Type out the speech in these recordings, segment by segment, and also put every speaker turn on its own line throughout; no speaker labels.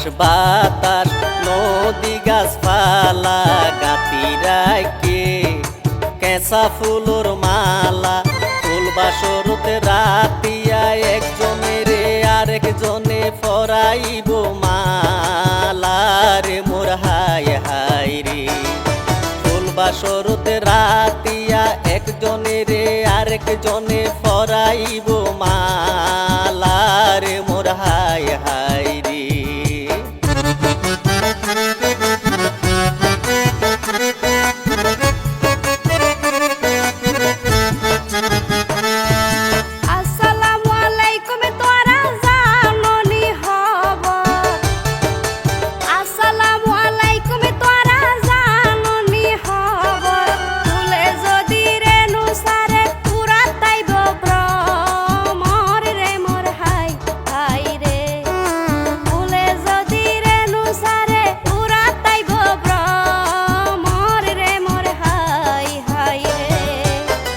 সুবাস বাতাস নদী গাছপালা গাতি রাখে কেঁচা ফুলর মালা ফুল বাসরতে রাতিয়া একজনে রে আরেকজনে ফরাইব মালা রে মোর হায় হায় রে ফুল বাসরতে রাতিয়া একজনে রে আরেকজনে ফরাইব মালা রে মোর হায় হায় রে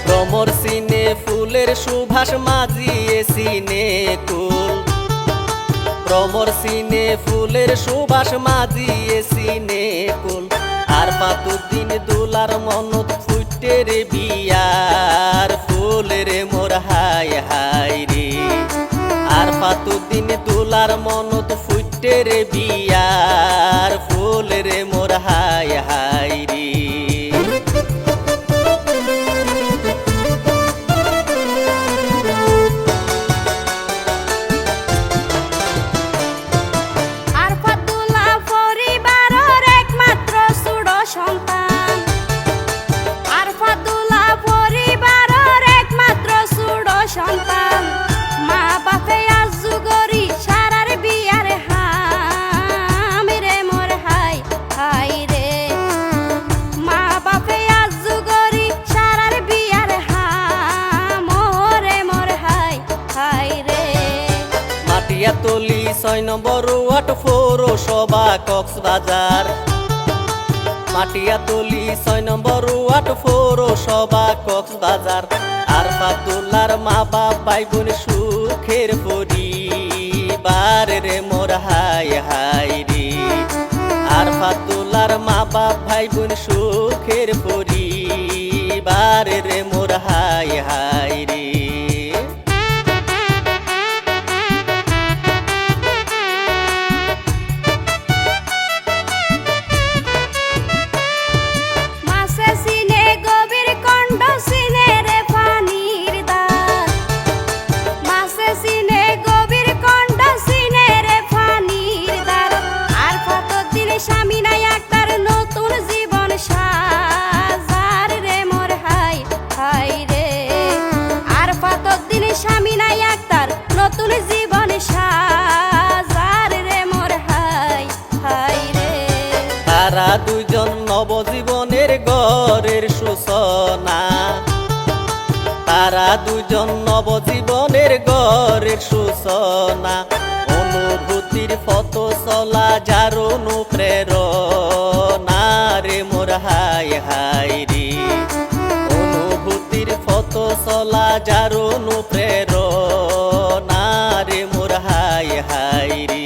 ভ্রমর সিনে ফুলের সুভাষ মাজিয়ে সিনে কুল ভ্রমর সিনে ফুলের সুভাষ মাজিয়ে সিনে কুল আর পাতুদিন দুলার মনত ফুটে রে বিয়ার ফুল রে মোর হায় হায় রে আর পাতুদিন দুলার মনত ফুটে রে বিয়ার ফুল রে মোর হায় হায় রে মাটিয়াতলি ৬ নম্বর ওয়ার্ড পৌরসভা কক্সবাজার মাটিয়াতলি ৬ নম্বর ওয়ার্ড পৌরসভা কক্সবাজার আর ফাতুল্লার মা বাপ ভাই বোন সুখের পরিবার রে মোর হায় হায় রে আর ফাতুল্লার মা বাপ ভাই বোন সুখের পরিবার রে মোর হায় হায় রে
নতুন জীবন সাজার রে মোর হায় হায় রে
তারা দুজন নবজীবনের গড়ের সূচনা তারা দুজন নবজীবনের গড়ের সূচনা অনুভূতির পথ চলা যার অনুপ্রেরণা রে মোর হায় হায় রে অনুভূতির পথ চলা যার অনুপ্রেরণা রে মোর হায় হায় রে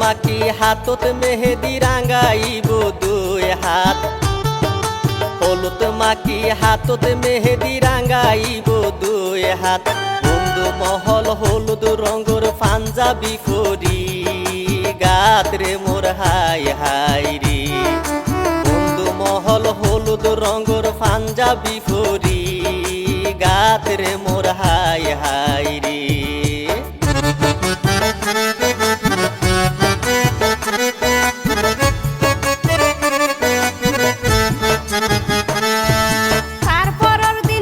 মাটি হাতত মেহেদি রাঙাইব দুই হাত হলুদ মাটি হাতত মেহেদি রাঙাইব দুই হাত বন্ধু মহল হলুদ রঙর পাঞ্জাবি করি গাত রে মোর হায় হায় রে বন্ধু মহল হলুদ রঙর পাঞ্জাবি করি গাত রে মোর হায় হায় রে
তারপরের দিন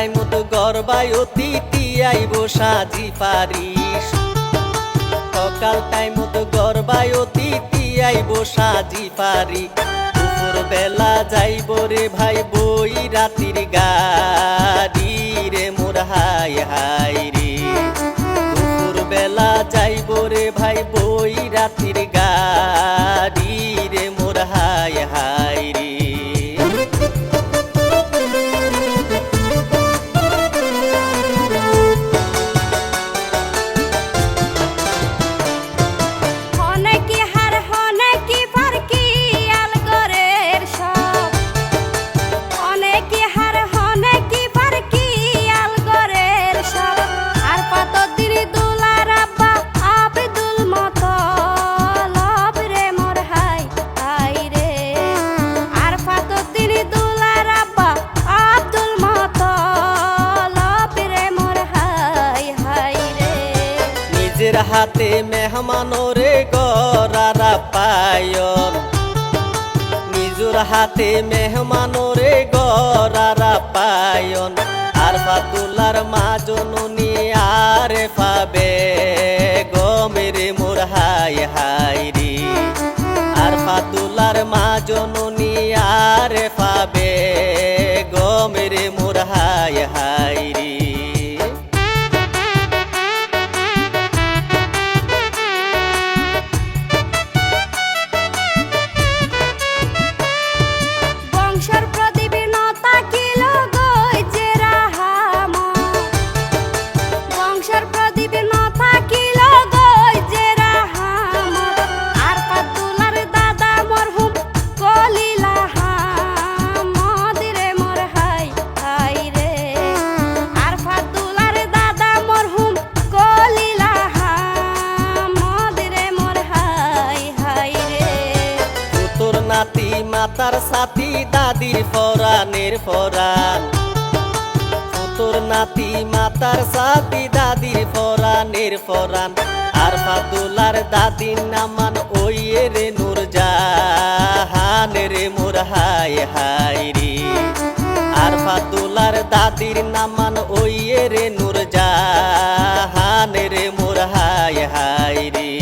টাইমত গরবাই অতিথি আইব সাজি পারিস সকাল টাইমত গরবাই অতিথি আইব সাজি পারি দুপুর বেলা যাইব রে ভাই বই রাতির গাড়ি রে মোর হাই হাই রে দুপুর বেলা যাইব রে ভাই বই রাতির গাড়ি রে মোর হাই হাই রে নিজের হাতে মেহমানরে গরারা পায়ন নিজের হাতে মেহমানরে গরারা পায়ন আর ফাতুলার মা জননী আরে পাবে গমেরে মোর হাই হাই রে আর ফাতুলার মা জননী আরে পাবে গমেরে মোর হাই হাই রে নাতি মাতার সাথী দাদির ফরানের ফরান তোর নাতি মাতার সাথী দাদির ফরানের ফরান আর ফাতুলার দাদির নামান ওই রে নূর জাহান রে মোর হাই হাই রে আর ফাতুলার দাদির নামান ওই রে নূর জাহান রে মোর হাই হাই রে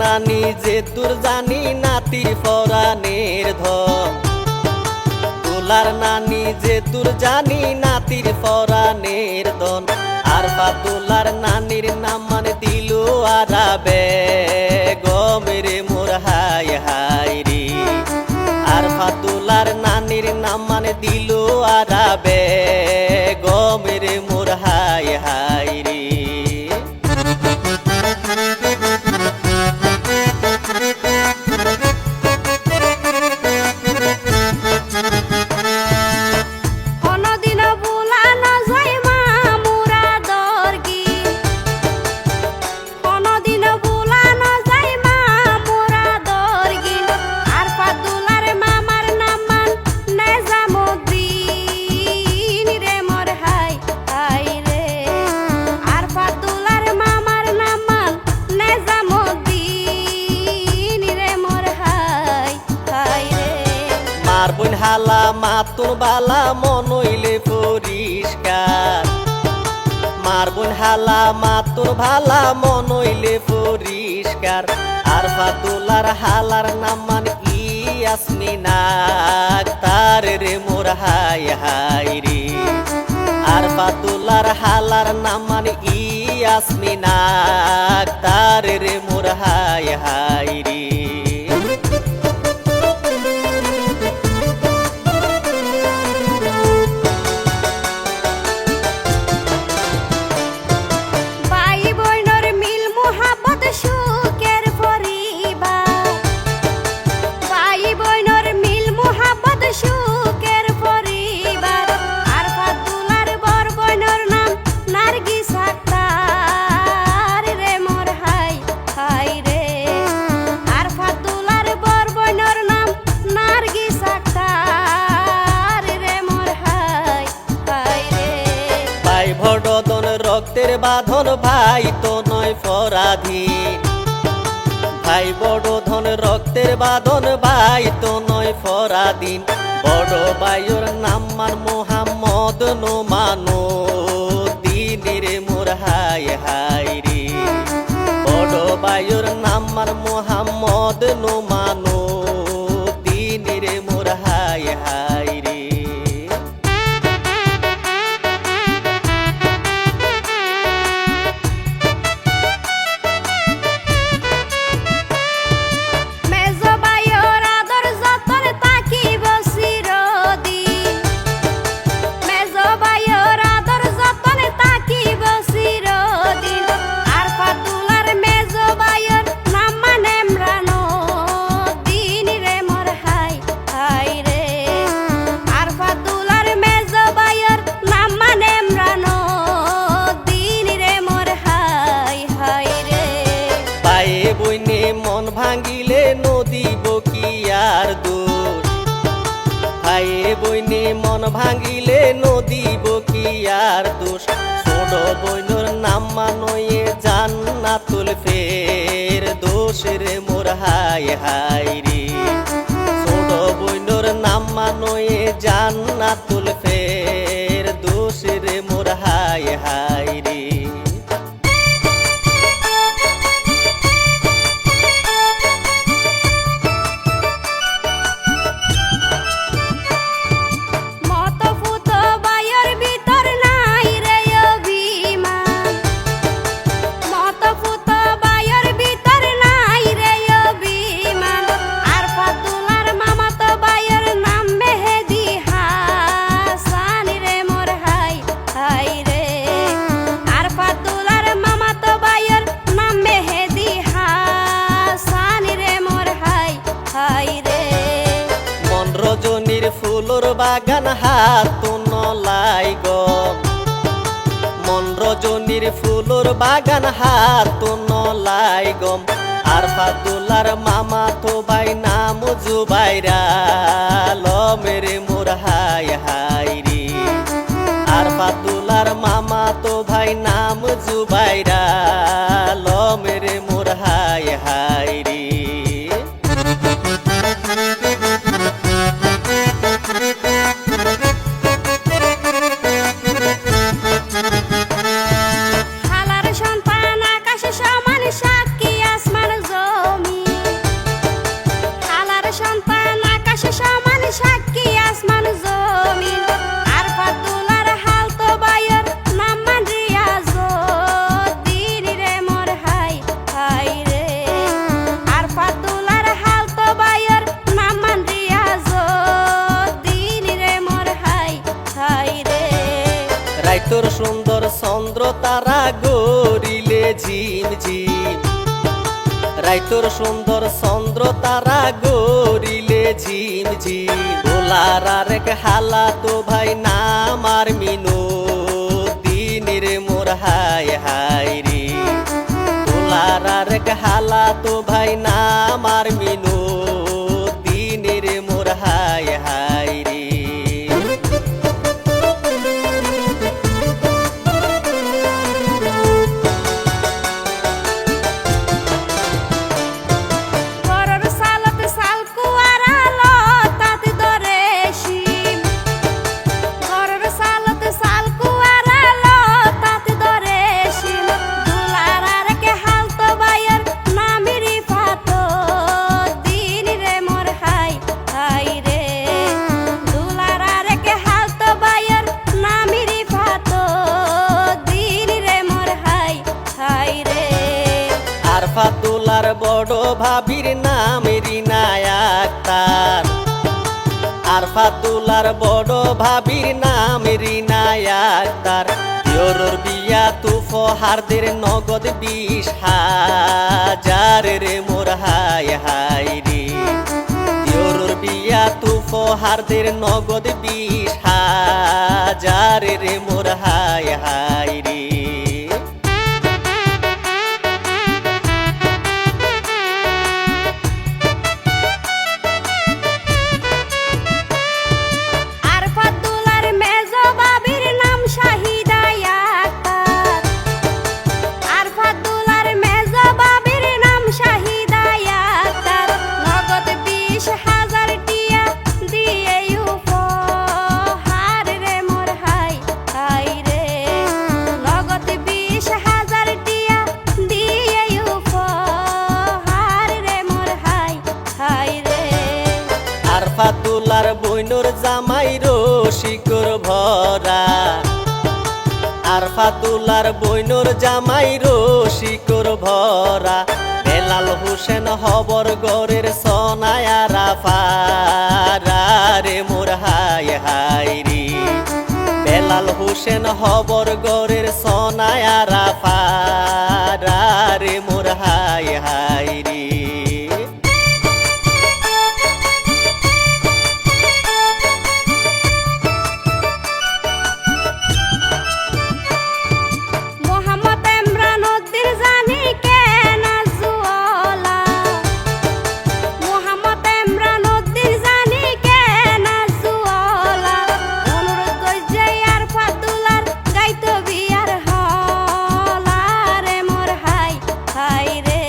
নানি যে দূর জানি নাতির ফরানের ধন তোলার নানি যে দূর জানি নাতির ফরানের ধন আর ফাতুলার নানির নাম মানে দিল আরাবে গমেরে মোর হাই হাই রে আর ফাতুলার নানির নাম মানে দিল আরাবে গমেরে মোর হাই হাই রে মারবুন হালা মাতুন বালা মন হইলে পরিষ্কার মারবুন হালা মাতুন ভালা মন হইলে পরিষ্কার আর ফাতুলার হালার নাম মান ইয়াসমিনা তার রে মোর হাই হাই রে আর ফাতুলার হালার নাম মান ইয়াসমিনা তার রে মোর হাই হাই রে
ভাই বোনের মিল মোহাব্বত সুখের পরিবার
বড়দন রক্তের বাঁধন ভাই তো নয় পরাধীন, ভাই বড় ধন রক্তের বাঁধন ভাই তো নয় পরাধীন। বড় ভাইয়ের নাম মান মোহাম্মদ নোমানো দিনের মোর হাই হাই রে। বড় ভাইয়ের নাম মান মোহাম্মদ নোমানো দিনের মোর হাই হাই রে।
মেজো ভাইয়ের আদর যতন থাকিব চিরদিন, মেজো ভাইয়ের আদর যতন থাকিব চিরদিন। আর ফাতুলার মেজো ভাইয়ের নাম মানে ইমরানো দিন রে মোর হাই হাই রে। আর ফাতুলার মেজো ভাইয়ের নাম মানে ইমরানো দিন রে মোর হাই হাই রে।
পায়ে বইনে মন ভাঙিলে নদী বকিয়ার দোষ, পায়ে বইনে মন ভাঙিলে নদী বকিয়ার দোষ। ছোট বইনর নাম মানয়ে জান্নাতুল ফের দোষ রে মোর হাই হাই রে। ছোট বইনর নাম মানয়ে জান্নাতুল ফের দোষ রে মোর হাই হাই রে।
মত ফুত ভাইয়ের ভিতর নাই রে অভিমান, মত ফুত ভাইয়ের ভিতর নাই রে অভিমান। আর ফাতুলার মামাত ভাইয়ের নাম মেহেদি হাসান রে মোর হাই হাই রে। আর ফাতুলার মামাত ভাইয়ের নাম মেহেদি হাসান রে মোর হাই হাই রে।
মন রজনীর ফুলর বাগান হাত নলাই গম, মন রজনীর ফুলর বাগান হাত নলাই গম। আর ফাতুলার মামা তো ভাই নাম জুবাইরা লমেরে মোর হাই হাই রে। আর ফাতুলার মামা তো ভাই নাম জুবাইরা লমেরে মোর হাই হাই রে।
হালার সন্তান আকাশে সমান সাক্ষী আসমান জমিন, হালার সন্তান আকাশে সমান সাক্ষী আসমান জমিন। আর ফাতুলার হাল তো ভাইয়ের নাম মান রিয়াজউদ্দিন রে মোর হাই হাই রে। আর ফাতুলার হাল তো ভাইয়ের নাম মান রিয়াজউদ্দিন রে মোর হাই হাই রে।
রাইতর সুন্দর চন্দ্র তারা গরিলে ঝিম ঝিম, রাইতর সুন্দর চন্দ্র তারা গরিলে ঝিম ঝিম। ভোলার আরেক হালা তো ভাই নাম আর মিনু দিনের মোর হাই হাই রে। ভোলার আরেক হালা তো ভাই নাম আর মিনু দিনের মোর হাই হাই রে।
গরর সালত সাল কুয়ারা লতাত ধরে শিম, গরর সালত সাল কুয়ারা লতাত ধরে শিম। দুলার আরেক হাল তো ভাইয়ের নাম রিফাতউদ্দিন রে মোর হাই হাই রে। দুলার আরেক হাল তো ভাইয়ের নাম রিফাতউদ্দিন রে মোর হাই হাই রে।
আর ফাতুলার বড় ভাবির নাম রিনায়া আক্তার, আর ফাতুলার বড় ভাবির নাম রিনায়া আক্তার। ইয়োর বিয়া তুফহারদের নগদ 20,000 রে মোর হাই হাই রে। ইয়োর বিয়া তুফহারদের নগদ 20,000 রে মোর হাই হাই রে।
আর ফাতুলার মেজো বাবির নাম শাহিদা
বইনোর জামাই রসিকর ভরা আর ফাতুলার বইনোর জামাই রসিকর ভরা বেলাল হোসেন হবর গরের সনায়ারা ফারা রে মোর হাই হাই রে বেলাল হোসেন হবর গরের সনায়ারা ফারা রে মোর হাই হাই রে
মোহাম্মদ ইমরান উদ্দিন জানি কে নাজওয়ালা মোহাম্মদ ইমরান উদ্দিন জানি কে নাজওয়ালা অনুরোধ কইছে আর ফাতুলার গাইতো বিয়ার হলা রে মোর হাই হাই রে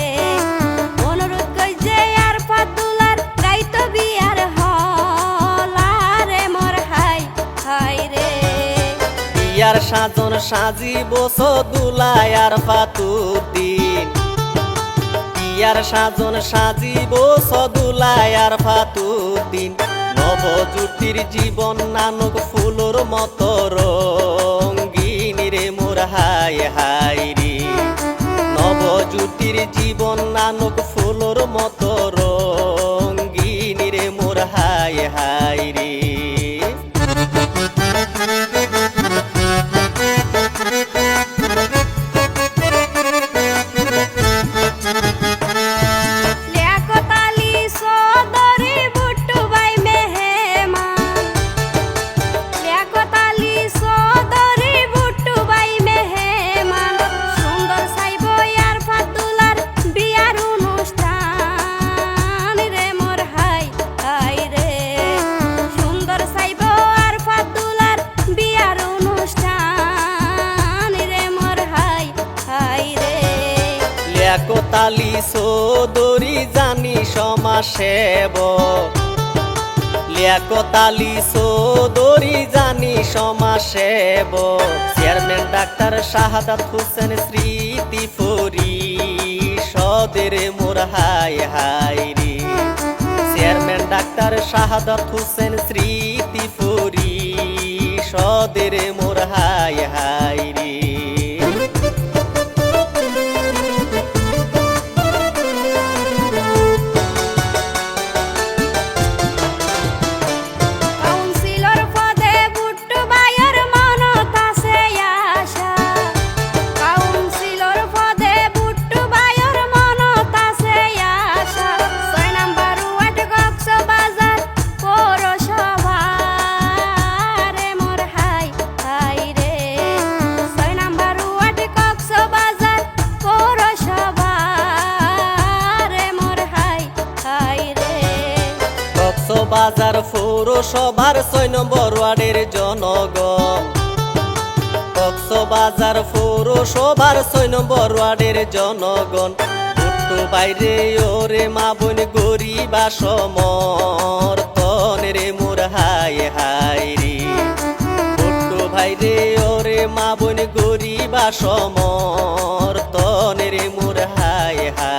অনুরোধ কইছে আর ফাতুলার গাইতো বিয়ার হলা রে মোর হাই হাই রে
বিয়ার সাজন সাজিব সদুলাই আর ফাতুদ্দিন বিয়ার সাজন সাজিব সদুলাই আর ফাতুদ্দিন নবজুটির জীবন নানক ফুলর মতো রঙ্গিন রে মোর হাই হাই রে নবজুটির জীবন নানক ফুলর মতো রঙ্গিন রে মোর হাই হাই রে
লিয়াকত আলী চৌধুরী বুট্টু ভাই মেহমান লিয়াকত আলী চৌধুরী বুট্টু ভাই মেহমান সুন্দর চাইব আর ফাতুলার বিয়ার অনুষ্ঠান রে মোর হাই হাই রে সুন্দর চাইব আর ফাতুলার বিয়ার অনুষ্ঠান রে মোর হাই হাই রে
লিয়াকতালি চৌধুরী জানি সমাজসেব লিয়াকতালি চৌধুরী জানি সমাজসেব চেয়ারম্যান ডাক্তার শাহাদাত হোসেন স্মৃতি পরিষদের মোর হাই হাই রে চেয়ারম্যান ডাক্তার শাহাদাত হোসেন স্মৃতি পরিষদের মোর হাই হাই রে
কাউন্সিলর পদে বুট্টু ভাইয়ের মনত আছে আশা কাউন্সিলর পদে বুট্টু ভাইয়ের মনত আছে আশা 6 নাম্বার ওয়ার্ড কক্সবাজার পৌরসভা রে মোর হাই হাই রে 6 নাম্বার ওয়ার্ড কক্সবাজার পৌরসভা রে মোর হাই হাই রে
কক্সবাজার পৌরসভার 6 নম্বর ওয়ার্ডের জনগণ কক্সবাজার পৌরসভার 6 নম্বর ওয়ার্ডের জনগণ বুট্টু বাইরে ওরে মা বোন গরিবা সমর্থন রে মোর হাই হাই রে বুট্টু ভাইরে ওরে মা বোন গরিবা সমর্থন রে মোর হাই হাই